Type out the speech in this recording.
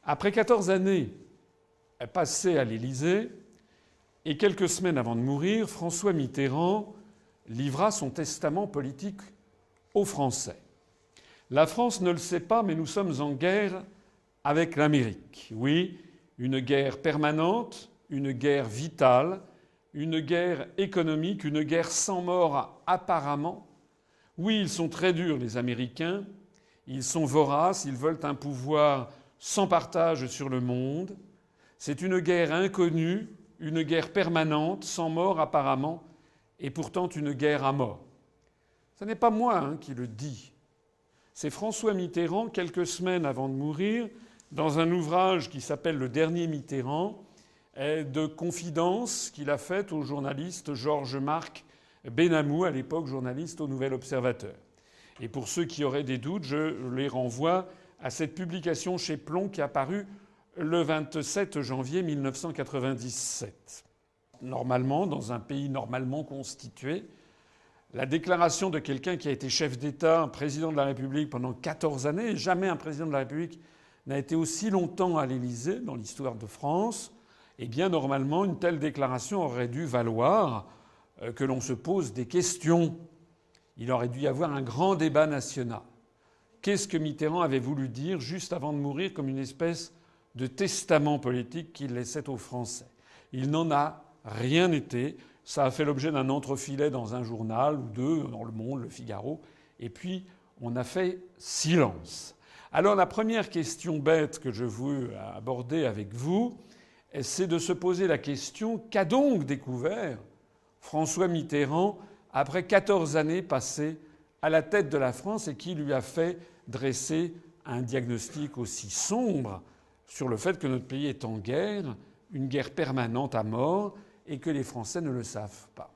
Après 14 années passées à l'Élysée, et quelques semaines avant de mourir, François Mitterrand livra son testament politique aux Français. La France ne le sait pas, mais nous sommes en guerre avec l'Amérique. Oui, une guerre permanente, une guerre vitale, une guerre économique, une guerre sans mort apparemment. Oui, ils sont très durs, les Américains. Ils sont voraces, ils veulent un pouvoir sans partage sur le monde. C'est une guerre inconnue, une guerre permanente, sans mort apparemment, et pourtant une guerre à mort. Ce n'est pas moi qui le dis. C'est François Mitterrand, quelques semaines avant de mourir, dans un ouvrage qui s'appelle Le Dernier Mitterrand, de confidence qu'il a faite au journaliste Georges-Marc Benamou, à l'époque journaliste au Nouvel Observateur. Et pour ceux qui auraient des doutes, je les renvoie à cette publication chez Plomb qui est apparue le 27 janvier 1997. Normalement, dans un pays normalement constitué, la déclaration de quelqu'un qui a été chef d'État, président de la République pendant 14 années, jamais un président de la République n'a été aussi longtemps à l'Élysée dans l'histoire de France, eh bien normalement une telle déclaration aurait dû valoir que l'on se pose des questions. Il aurait dû y avoir un grand débat national. Qu'est-ce que Mitterrand avait voulu dire juste avant de mourir comme une espèce de testament politique qu'il laissait aux Français? Il n'en a rien été. Ça a fait l'objet d'un entrefilet dans un journal ou deux, dans Le Monde, Le Figaro, et puis on a fait silence. Alors la première question bête que je veux aborder avec vous, c'est de se poser la question: qu'a donc découvert François Mitterrand après 14 années passées à la tête de la France et qui lui a fait dresser un diagnostic aussi sombre sur le fait que notre pays est en guerre, une guerre permanente à mort, et que les Français ne le savent pas?